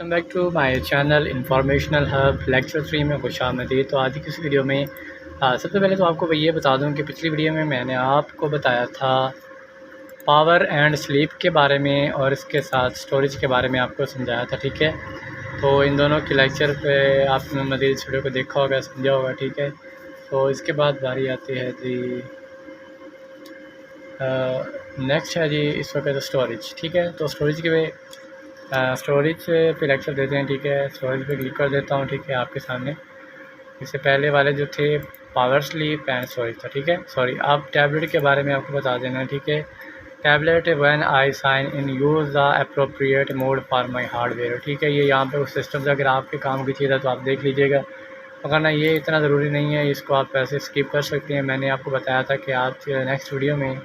Welcome back to my channel informational hub lecture 3 में खुशामदीद। तो आज की इस वीडियो में सबसे पहले तो आपको ये बता दूं कि पिछली वीडियो में मैंने आपको बताया था पावर एंड स्लीप के बारे में और इसके साथ स्टोरेज के बारे में आपको समझाया था। ठीक है, तो इन दोनों के लेक्चर पे आपने मज़ीद इस वीडियो को देखा होगा, समझा होगा। ठीक है, तो इसके बाद बारी आती है जी नेक्स्ट है जी इस वक्त स्टोरेज। ठीक है, तो स्टोरेज के स्टोरेज पे लेक्चर देते हैं। ठीक है, स्टोरेज पे क्लिक कर देता हूँ। ठीक है, आपके सामने इससे पहले वाले जो थे पावर स्लीप एंड स्टोरेज था। ठीक है, सॉरी, आप टैबलेट के बारे में आपको बता देना। ठीक है, tablet when I sign in use the appropriate mode for my hardware. ठीक है, ये यहाँ पे उस सिस्टम से अगर आपके काम की चीज़ है तो आप देख लीजिएगा, वरना ये इतना ज़रूरी नहीं है, इसको आप वैसे स्किप कर सकते हैं। मैंने आपको बताया था कि आप नेक्स्ट वीडियो में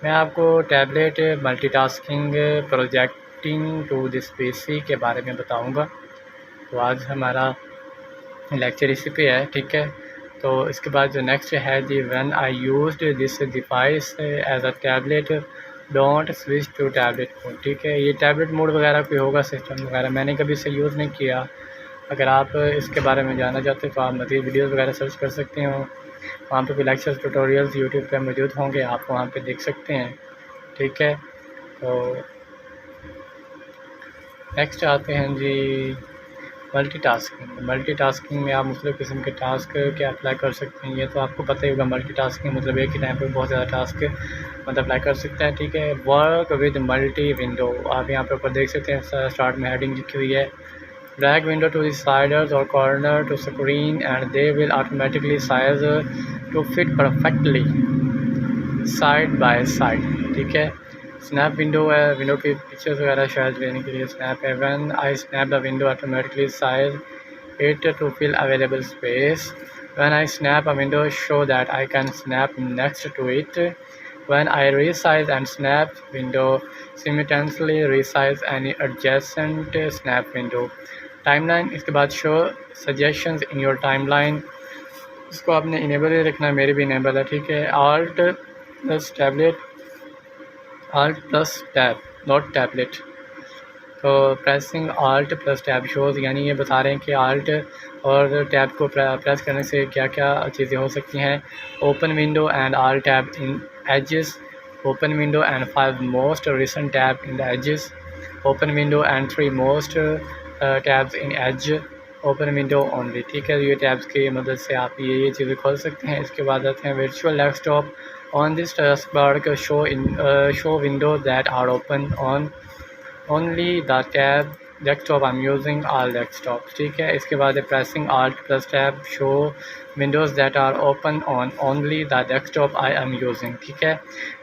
मैं आपको tablet multitasking projecting to this PC के बारे में बताऊंगा। तो आज हमारा लेक्चर इसी पे है। ठीक है, तो इसके बाद जो नेक्स्ट है जी when I used this device as a tablet don't switch to tablet mode. ठीक है, ये टैबलेट मोड वगैरह कोई होगा सिस्टम वगैरह, मैंने कभी इसे यूज़ नहीं किया। अगर आप इसके बारे में जानना चाहते हैं तो आप मज़ीद वीडियोज़ वगैरह सर्च कर सकते हो, वहाँ पे भी लेक्चर्स ट्यूटोरियल्स यूट्यूब पे मौजूद होंगे, आप वहाँ पे देख सकते हैं। ठीक है, तो नेक्स्ट आते हैं जी मल्टीटास्किंग में आप मुख्तलिफ़ किस्म के टास्क क्या अप्लाई कर सकते हैं, ये तो आपको पता ही होगा। मल्टीटास्किंग मतलब एक ही टाइम पर बहुत ज़्यादा टास्क मतलब अप्लाई कर सकता है। ठीक है, वर्क विद मल्टी विंडो, आप यहाँ पे ऊपर देख सकते हैं स्टार्ट में हेडिंग लिखी हुई है, drag window to the siders or corner to screen and they will automatically size to fit perfectly side by side। ठीक है, स्नैप विंडो है, विंडो की पिक्चर्स वगैरह शायद लेने के लिए स्नैप है। When I snap the window automatically size it to fill available space. When I snap a window show that I can snap next to it. When I resize and snap window simultaneously resize any adjacent snap window। Timeline, इसके बाद show suggestions in your timeline, इसको आपने enable ही रखना है, मेरे भी enable है। ठीक है, alt plus tablet, alt plus tab not tablet, तो pressing alt plus tab shows, यानी ये बता रहे हैं कि आल्ट और टैब को प्रेस करने से क्या क्या चीज़ें हो सकती हैं। Open window and all tab in edges, open window and 5 most recent tab in the edges, open window and 3 most tabs in edge, open window only. ठीक है, ये टैब्स की मदद से आप ये चीज़ें खोल सकते हैं। इसके बाद आते हैं virtual desktop on this task show window that are open on only the tab desktop I am using all desktop. ठीक है, इसके बाद pressing alt plus tab show windows that are open on only the desktop I am using. ठीक है,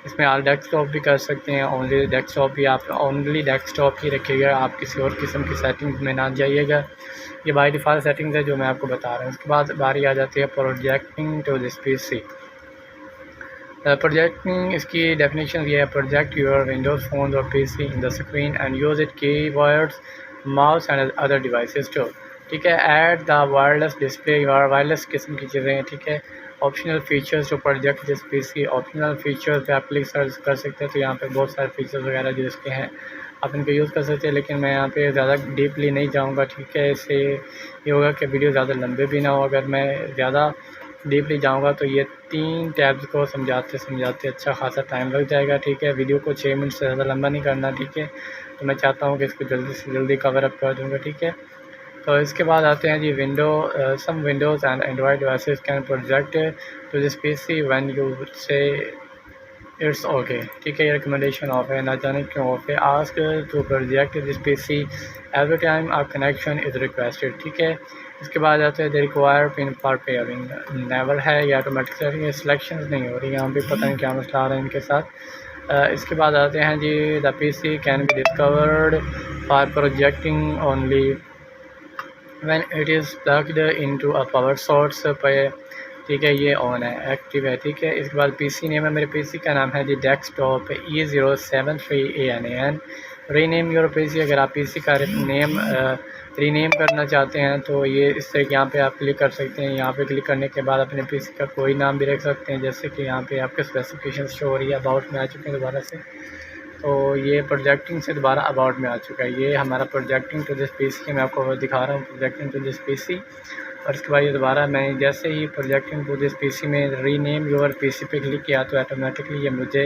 इसमें all desktop भी कर सकते हैं, ओनली डेस्कटॉप भी, आप ओनली डेस्कटॉप ही रखिएगा, आप किसी और किस्म की सेटिंग्स में ना जाइएगा। ये बाय डिफ़ॉल्ट सेटिंग्स है जो मैं आपको बता रहा हूँ। उसके बाद बारी आ जाती है projecting to this PC. Projecting, इसकी डेफिनेशन ये है, प्रोजेक्ट योर विंडोज़ फोन और PC in the screen and use it keywords mouse and other devices to. ठीक है, add the wireless display, wireless किस्म की चीज़ें हैं। ठीक है, optional features to project this PC, optional features पे आप क्लिक सर्च कर सकते हैं, तो यहाँ पे बहुत सारे फीचर्स वगैरह जो इसके हैं आप इनको यूज़ कर सकते हैं, लेकिन मैं यहाँ पे ज़्यादा डीपली नहीं जाऊँगा। ठीक है, इससे ये होगा कि वीडियो ज़्यादा लंबे भी ना हो। अगर मैं ज़्यादा डीपली जाऊँगा तो ये 3 टैब्स को समझाते समझाते अच्छा खासा टाइम लग जाएगा। ठीक है, वीडियो को 6 मिनट से ज़्यादा लंबा नहीं करना। ठीक है, तो मैं चाहता हूँ कि इसको जल्दी से जल्दी कवर अप कर दूँगा। ठीक है, तो इसके बाद आते हैं जी some Windows and Android devices can project to this PC when you say it's okay. ठीक है, ये रिकमेंडेशन ऑफ है, ना जाने क्यों ऑफ है। Ask to project this PC every time a connection is requested. ठीक है, इसके बाद आते हैं the require pin for pairing, never है, या ऑटोमेटिक सेटिंग सिलेक्शन नहीं हो रही, यहाँ पे पता नहीं क्या मसला आ रहा है इनके साथ। इसके बाद आते हैं जी the PC can be discovered for projecting only when it is plugged into a power source पे। ठीक है, ये ऑन है, एक्टिव है। ठीक है, इसके बाद पीसी नेम है, मेरे पीसी का नाम है जी desktop E073ANAN। Rename your PC, अगर आप पीसी का नेम रीनेम करना चाहते हैं तो ये इस तरह यहाँ पे आप क्लिक कर सकते हैं। यहाँ पे क्लिक करने के बाद अपने पीसी का कोई नाम भी रख सकते हैं, जैसे कि यहाँ पे आपके स्पेसिफिकेशन शो हो रही है, अबाउट में आ चुके हैं दोबारा से। तो ये प्रोजेक्टिंग से दोबारा अबाउट में आ चुका है। ये हमारा प्रोजेक्टिंग टू दिस पीसी मैं आपको दिखा रहा हूँ, प्रोजेक्टिंग टू दिस पीसी। और इसके बाद ये दोबारा मैं जैसे ही प्रोजेक्टिंग टू दिस पीसी में रीनेम योर पीसी पे क्लिक किया तो ऑटोमेटिकली ये मुझे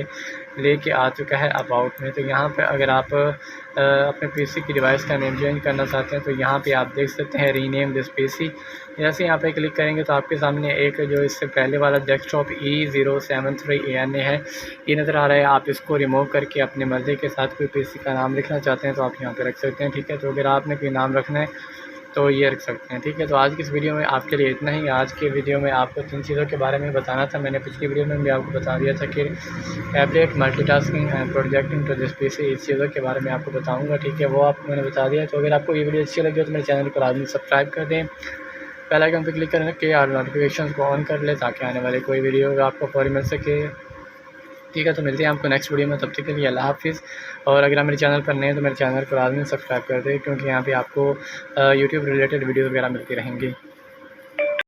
लेके आ चुका है अबाउट में। तो यहाँ पे अगर आप अपने पीसी की डिवाइस का नेम चेंज करना चाहते हैं तो यहाँ पे आप देख सकते हैं रीनेम दिस पीसी। जैसे यहाँ पे क्लिक करेंगे तो आपके सामने एक जो इससे पहले वाला डेस्कटॉप E073ANA है, ये नज़र आ रहा है। आप इसको रिमूव करके अपने मर्ज़ी के साथ कोई पीसी का नाम लिखना चाहते हैं तो आप यहाँ पे रख सकते हैं, ठीक है। तो अगर आपने कोई नाम रखना है तो ये रख सकते हैं, ठीक है। तो आज की इस वीडियो में आपके लिए इतना ही। आज के वीडियो में आपको 3 चीज़ों के बारे में बताना था। मैंने पिछली वीडियो में भी आपको बता दिया था कि tablet, multitasking and projecting to this PC, इस चीज़ों के बारे में आपको बताऊंगा, ठीक है। वो आपको मैंने बता दिया। तो अगर आपको ये वीडियो अच्छी लगी हो तो मेरे चैनल को लाजमी सब्सक्राइब कर दें, बेल आइकन पर क्लिक करने के और नोटिफिकेशन को ऑन कर लें ताकि आने वाले कोई वीडियो आपको फौरी मिल सके, ठीक है। तो मिलते हैं आपको नेक्स्ट वीडियो में, तब तक के लिए अल्लाह हाफ़िज़। और अगर आप मेरे चैनल पर नए हैं तो मेरे चैनल को लाज़मी सब्सक्राइब कर दें, क्योंकि यहाँ पे आपको यूट्यूब रिलेटेड वीडियो वगैरह मिलती रहेंगी।